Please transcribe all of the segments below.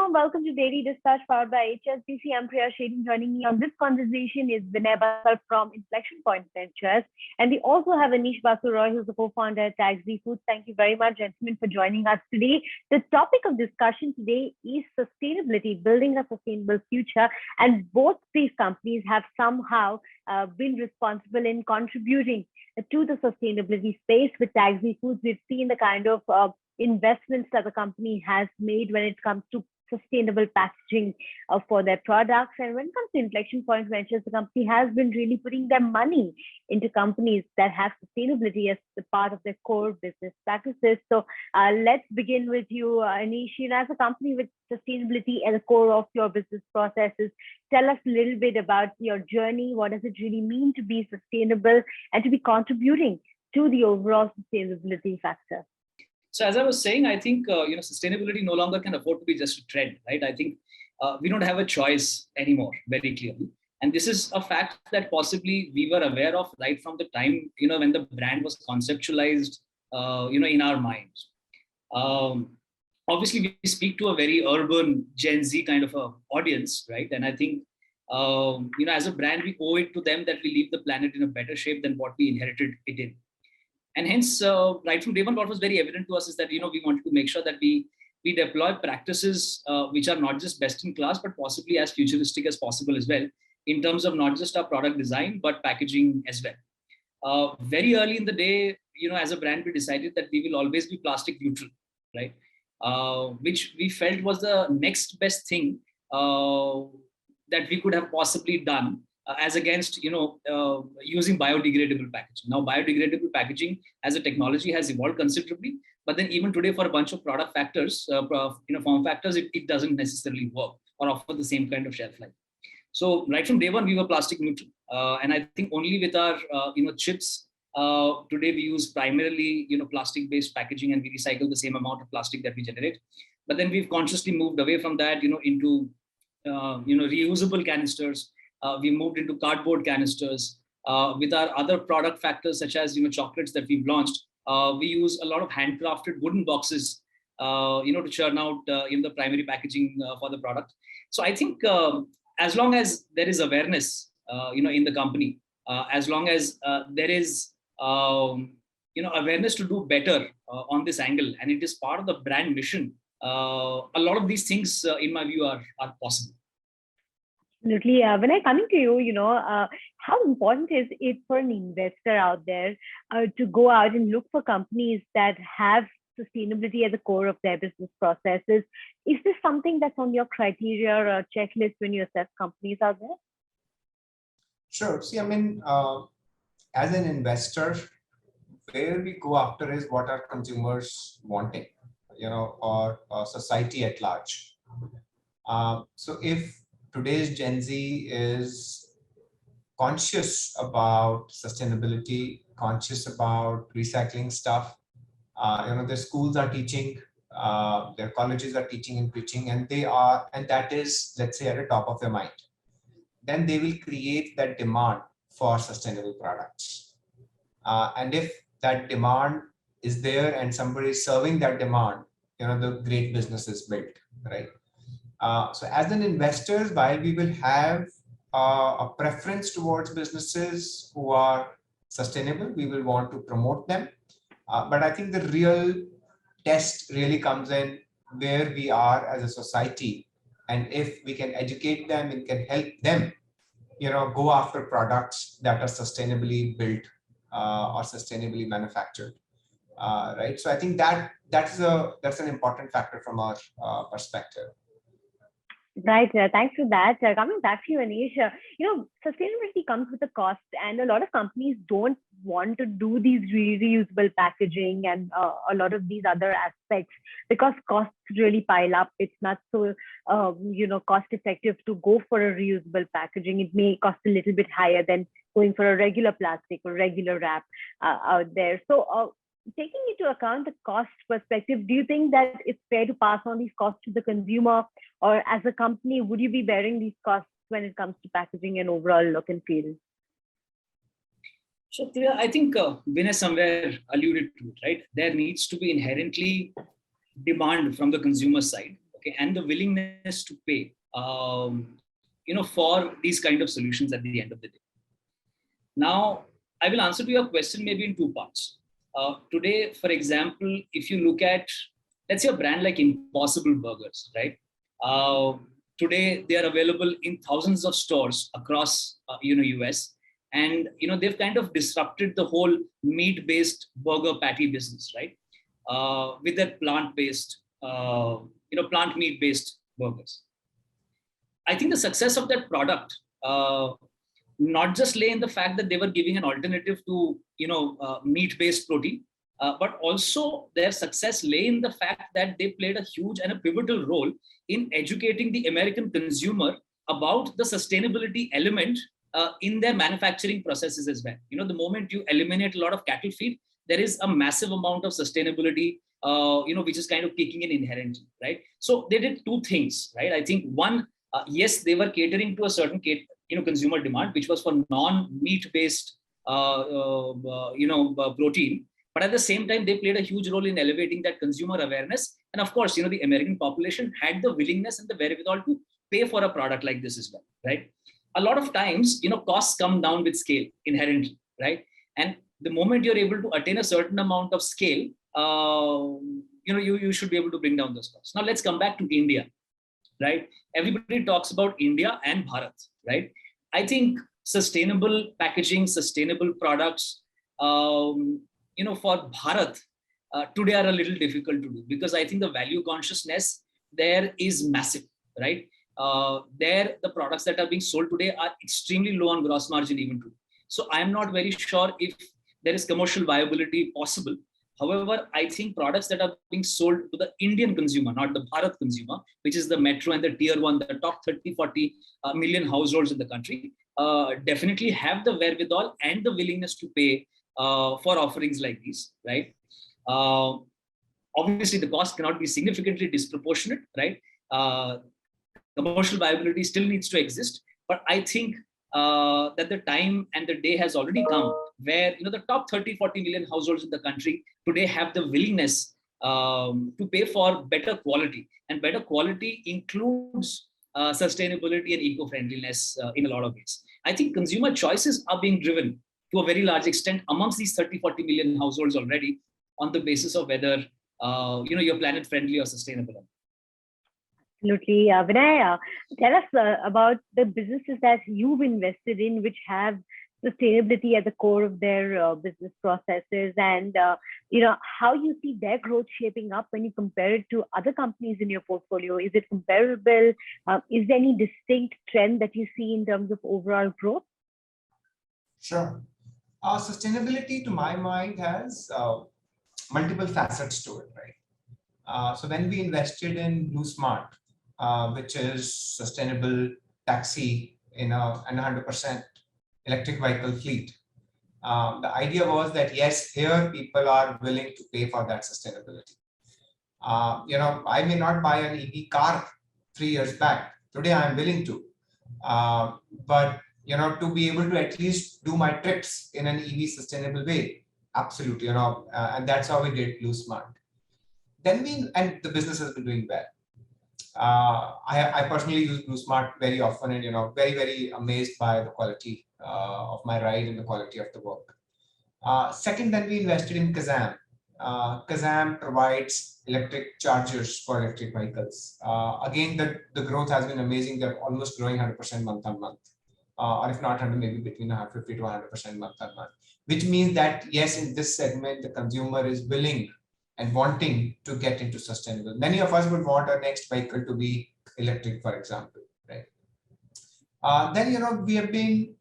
warm welcome to Daily Dispatch powered by HSBC. I'm Priya Shedin. Joining me on this conversation is Vinay Bansal from Inflection Point Ventures. And we also have Anish Basu Roy, who's the co-founder at TagZ Foods. Thank you very much, gentlemen, for joining us today. The topic of discussion today is sustainability, building a sustainable future. And both these companies have somehow been responsible in contributing to the sustainability space. With TagZ Foods, we've seen the kind of investments that the company has made when it comes to sustainable packaging for their products. And when it comes to Inflection Point Ventures, the company has been really putting their money into companies that have sustainability as the part of their core business practices. So let's begin with you, Anish. As a company with sustainability at the core of your business processes, tell us a little bit about your journey. What does it really mean to be sustainable and to be contributing to the overall sustainability factor? So as I was saying, I think sustainability no longer can afford to be just a trend, right? I think we don't have a choice anymore, very clearly. And this is a fact that possibly we were aware of right from the time, when the brand was conceptualized, in our minds. Obviously, we speak to a very urban Gen Z kind of a audience, right? And I think, as a brand, we owe it to them that we leave the planet in a better shape than what we inherited it in. And hence, right from day one, what was very evident to us is that, we wanted to make sure that we deploy practices which are not just best in class, but possibly as futuristic as possible as well, in terms of not just our product design, but packaging as well. Very early in the day, as a brand, we decided that we will always be plastic neutral, right? Which we felt was the next best thing that we could have possibly done. As against, using biodegradable packaging. Now, biodegradable packaging as a technology has evolved considerably, but then even today for a bunch of product factors, form factors, it doesn't necessarily work or offer the same kind of shelf life. So right from day one, we were plastic neutral. And I think only with our, chips, today we use primarily, plastic-based packaging, and we recycle the same amount of plastic that we generate. But then we've consciously moved away from that, into, reusable canisters. We moved into cardboard canisters. With our other product factors, such as chocolates that we've launched, we use a lot of handcrafted wooden boxes, to churn out the primary packaging for the product. So I think as long as there is awareness, in the company, as long as there is awareness to do better on this angle, and it is part of the brand mission, a lot of these things, in my view, are possible. Absolutely. Vinay, coming to you, how important is it for an investor out there to go out and look for companies that have sustainability at the core of their business processes? Is this something that's on your criteria or checklist when you assess companies out there? Sure. See, as an investor, where we go after is what are consumers wanting, or society at large. So if today's Gen Z is conscious about sustainability, conscious about recycling stuff. Their schools are teaching, their colleges are teaching and preaching, and that is, let's say, at the top of their mind. Then they will create that demand for sustainable products. And if that demand is there and somebody is serving that demand, the great business is built, right? So as an investor, while we will have a preference towards businesses who are sustainable, we will want to promote them. But I think the real test really comes in where we are as a society, and if we can educate them and can help them, go after products that are sustainably built or sustainably manufactured, right? So I think that's an important factor from our perspective. Right. Thanks for that. Coming back to you, Anish, sustainability comes with a cost, and a lot of companies don't want to do these reusable packaging and a lot of these other aspects because costs really pile up. It's not so, cost effective to go for a reusable packaging. It may cost a little bit higher than going for a regular plastic or regular wrap out there. So taking into account the cost perspective, do you think that it's fair to pass on these costs to the consumer, or as a company, would you be bearing these costs when it comes to packaging and overall look and feel? So I think Vinay somewhere alluded to it, right? There needs to be inherently demand from the consumer side. okay, and the willingness to pay, for these kind of solutions at the end of the day. Now, I will answer to your question maybe in two parts. Today, for example, if you look at, let's say, a brand like Impossible Burgers, right? Today, they are available in thousands of stores across, US, and they've kind of disrupted the whole meat-based burger patty business, right? With their plant-based, plant meat-based burgers. I think the success of that product not just lay in the fact that they were giving an alternative to meat-based protein, but also their success lay in the fact that they played a huge and a pivotal role in educating the American consumer about the sustainability element in their manufacturing processes as well. The moment you eliminate a lot of cattle feed, there is a massive amount of sustainability, which is kind of kicking in inherently, right? So they did two things, right? I think one, yes, they were catering to a certain consumer demand, which was for non-meat based protein, but at the same time they played a huge role in elevating that consumer awareness. And of course, the American population had the willingness and the wherewithal to pay for a product like this as well, right? A lot of times, costs come down with scale inherently, right? And the moment you're able to attain a certain amount of scale, you should be able to bring down those costs. Now let's come back to India, right? Everybody talks about India and Bharat, right? I think sustainable packaging, sustainable products, for Bharat today are a little difficult to do, because I think the value consciousness there is massive, right? There, the products that are being sold today are extremely low on gross margin even today. So I'm not very sure if there is commercial viability possible. However, I think products that are being sold to the Indian consumer, not the Bharat consumer, which is the metro and the tier one, the top 30, 40 million households in the country, definitely have the wherewithal and the willingness to pay for offerings like these, right? Obviously, the cost cannot be significantly disproportionate, right? Commercial viability still needs to exist, but I think that the time and the day has already come where the top 30, 40 million households in the country today have the willingness to pay for better quality, and better quality includes sustainability and eco-friendliness in a lot of ways. I think consumer choices are being driven to a very large extent amongst these 30, 40 million households already on the basis of whether you're planet friendly or sustainable. Absolutely. Vinay, tell us about the businesses that you've invested in, which have sustainability at the core of their business processes, and how you see their growth shaping up when you compare it to other companies in your portfolio. Is it comparable? Is there any distinct trend that you see in terms of overall growth? Sure. Sustainability, to my mind, has multiple facets to it, right? So when we invested in BluSmart, which is sustainable taxi in a 100% electric vehicle fleet, the idea was that yes, here people are willing to pay for that sustainability. I may not buy an EV car 3 years back. Today I'm willing to, but to be able to at least do my trips in an EV sustainable way, absolutely, and that's how we did BluSmart. And the business has been doing well. I personally use BluSmart very often, and very, very amazed by the quality of my ride and the quality of the work. Second, then we invested in Kazam. Kazam provides electric chargers for electric vehicles. Again, the growth has been amazing. They're almost growing 100% month on month, or if not 100, maybe between 50 to 100% month on month. Which means that yes, in this segment, the consumer is willing and wanting to get into sustainable. Many of us would want our next vehicle to be electric, for example, right? Then we have been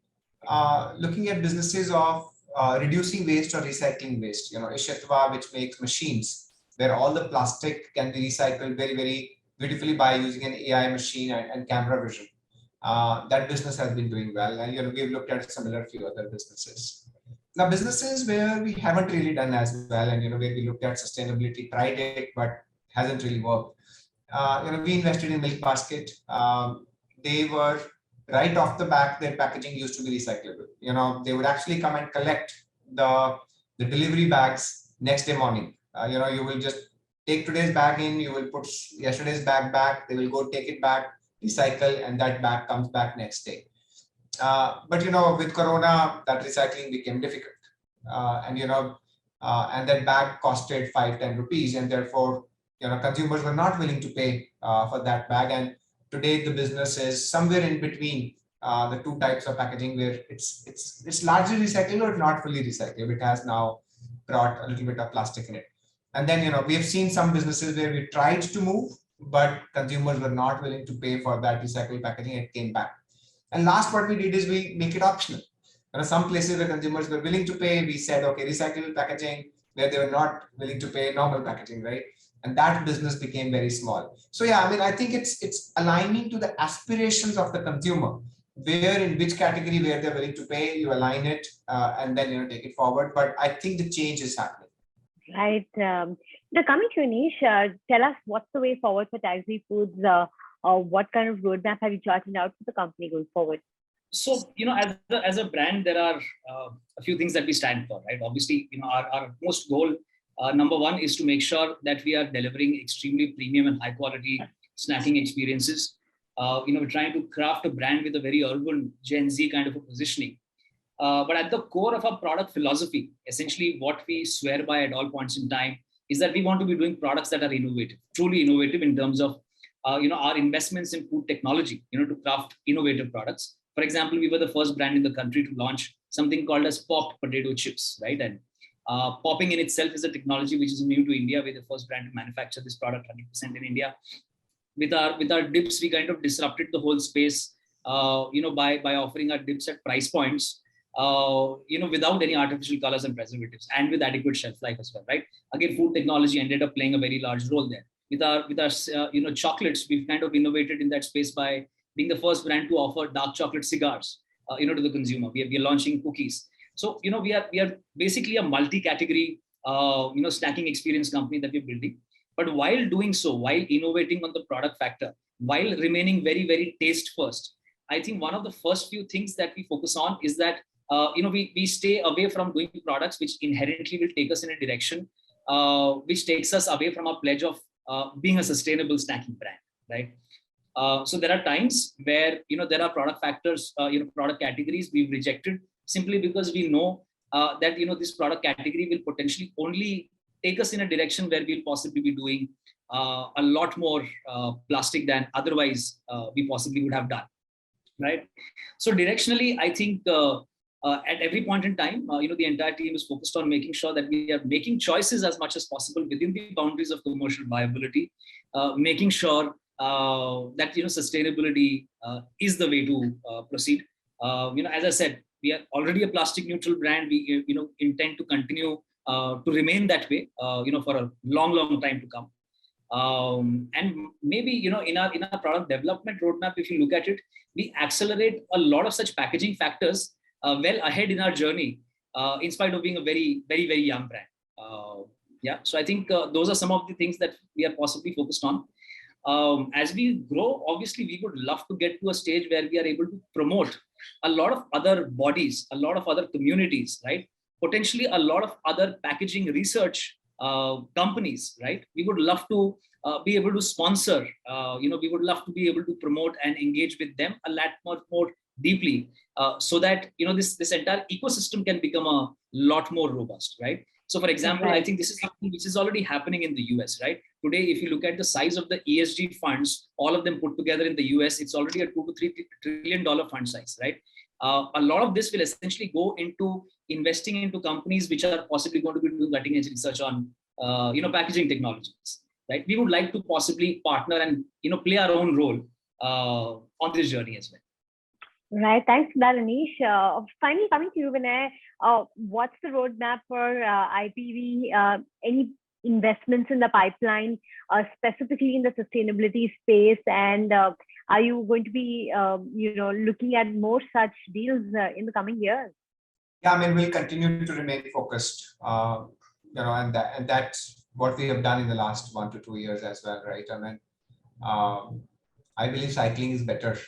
looking at businesses of reducing waste or recycling waste. Ishitwa, which makes machines where all the plastic can be recycled very, very beautifully by using an AI machine and camera vision. That business has been doing well, and we've looked at similar few other businesses. Now, businesses where we haven't really done as well, and where we looked at sustainability, tried it, but hasn't really worked. We invested in Milk Basket. They were right off the back, their packaging used to be recyclable. They would actually come and collect the delivery bags next day morning. You will just take today's bag in, you will put yesterday's bag back, they will go take it back, recycle, and that bag comes back next day. But with Corona, that recycling became difficult, and that bag costed 5-10 rupees, and therefore consumers were not willing to pay for that bag. And today the business is somewhere in between the two types of packaging, where it's largely recyclable or not fully recyclable. It has now brought a little bit of plastic in it. And then we have seen some businesses where we tried to move, but consumers were not willing to pay for that recycled packaging. It came back. And last, what we did is we make it optional. Some places where consumers were willing to pay, we said, okay, recyclable packaging. Where they were not willing to pay, normal packaging, right? And that business became very small. So yeah, I think it's aligning to the aspirations of the consumer, where in which category where they're willing to pay, you align it, and then take it forward. But I think the change is happening. Right. Coming to Anish, tell us what's the way forward for TagZ Foods. What kind of roadmap have you charted out for the company going forward? So, as a brand, there are a few things that we stand for, right? Obviously, our most goal, number one, is to make sure that we are delivering extremely premium and high quality snacking experiences. We're trying to craft a brand with a very urban Gen Z kind of a positioning. But at the core of our product philosophy, essentially what we swear by at all points in time is that we want to be doing products that are innovative, truly innovative in terms of, our investments in food technology, to craft innovative products. For example, we were the first brand in the country to launch something called as popped potato chips, right? And popping in itself is a technology which is new to India. We're the first brand to manufacture this product 100% in India. With our dips, we kind of disrupted the whole space, by offering our dips at price points, without any artificial colors and preservatives, and with adequate shelf life as well, right? Again, food technology ended up playing a very large role there. With our chocolates, we've kind of innovated in that space by being the first brand to offer dark chocolate cigars, to the consumer. We are launching cookies. So, we are basically a multi-category, snacking experience company that we're building. But while doing so, while innovating on the product factor, while remaining very, very taste first, I think one of the first few things that we focus on is that, we stay away from doing products which inherently will take us in a direction, which takes us away from our pledge of being a sustainable snacking brand, right? So there are times where, there are product factors, product categories we've rejected simply because we know that, this product category will potentially only take us in a direction where we'll possibly be doing a lot more plastic than otherwise we possibly would have done, right? So directionally, I think at every point in time, the entire team is focused on making sure that we are making choices as much as possible within the boundaries of commercial viability, making sure that sustainability is the way to proceed. As I said, we are already a plastic neutral brand. We intend to continue to remain that way, for a long time to come. And maybe in our product development roadmap, if you look at it, we accelerate a lot of such packaging factors well ahead in our journey, in spite of being a very, very, very young brand. So I think those are some of the things that we are possibly focused on. As we grow, obviously, we would love to get to a stage where we are able to promote a lot of other bodies, a lot of other communities, right? Potentially a lot of other packaging research companies, right? We would love to be able to sponsor, we would love to be able to promote and engage with them a lot more deeply, so that, this entire ecosystem can become a lot more robust, right? So for example, I think this is something which is already happening in the US, right? Today, if you look at the size of the ESG funds, all of them put together in the US, it's already a $2 to $3 trillion fund size, right? A lot of this will essentially go into investing into companies which are possibly going to be doing cutting edge research on, packaging technologies, right? We would like to possibly partner and, play our own role on this journey as well. Right. Thanks for that, Anish. Finally, coming to you, Vinay, what's the roadmap for IPV? Any investments in the pipeline, specifically in the sustainability space? And are you going to be, looking at more such deals in the coming years? Yeah, we'll continue to remain focused, and that's what we have done in the last 1 to 2 years as well, right? I believe cycling is better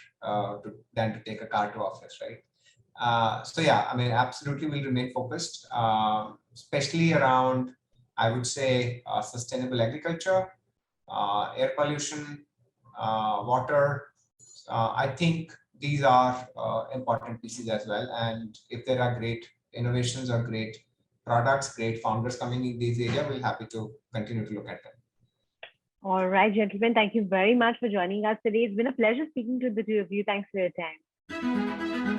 than to take a car to office, right? So yeah, absolutely we'll remain focused, especially around I would say sustainable agriculture, air pollution, water. I think these are important pieces as well. And if there are great innovations or great products, great founders coming in these areas, we're happy to continue to look at them. All right, gentlemen, thank you very much for joining us today. It's been a pleasure speaking to the two of you. Thanks for your time.